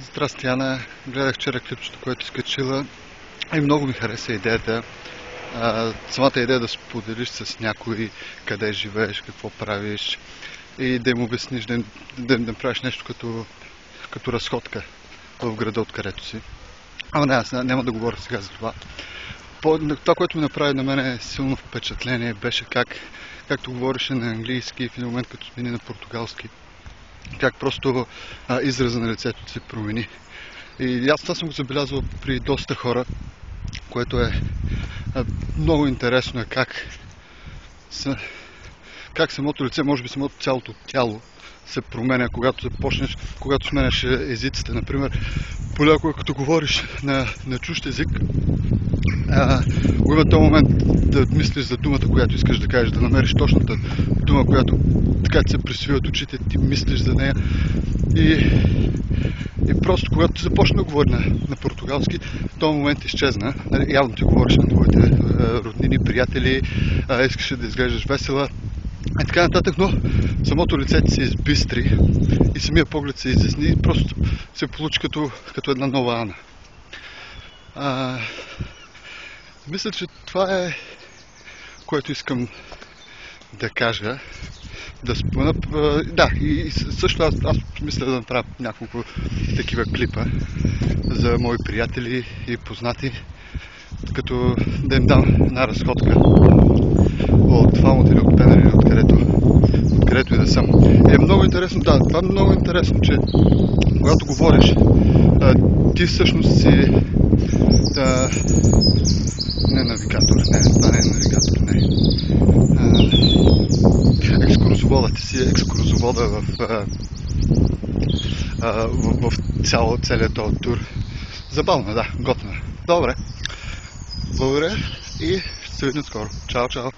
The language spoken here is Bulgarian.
Здрасти, Яна. Гледах вчера клипчето, което скачила и много ми хареса идеята. Самата идея да споделиш с някой къде живееш, какво правиш и да им обясниш, да правиш нещо като разходка в града, откъдето си. Ама не, аз няма да говоря сега за това. Това, което ми направи на мен силно впечатление, беше както говореше на английски, в един момент като смени на португалски, как просто израза на лицето се промени. И аз това съм го забелязал при доста хора, което е много интересно, как самото лице, може би самото цялото тяло се променя, когато сменяш езиците. Например, понякога като говориш на чужд език, има този момент да мислиш за думата, която искаш да кажеш, да намериш точната дума, която така ти се присвиват очите, ти мислиш за нея. И просто когато започна да говори на португалски, този момент изчезна. Явно ти говориш на твоите роднини, приятели, искаше да изглеждаш весела и така нататък, но самото лице ти се избистри и самия поглед се изясни и просто се получи като една нова Ана. Мисля, че това е, което искам да кажа, да спомена. Да, и също аз мисля да направя няколко такива клипа за мои приятели и познати, като да им дам една разходка от Фалмут или от Пенер или откъдето и да съм. И е много интересно, да, това е много интересно, че когато говориш, ти всъщност си не навигатор, това не е навигатор, не. Екскурзовода, ти си екскурзовода в целият този тур. Забавно, да, готино. Добре, благодаря и ще се видим скоро. Чао, чао!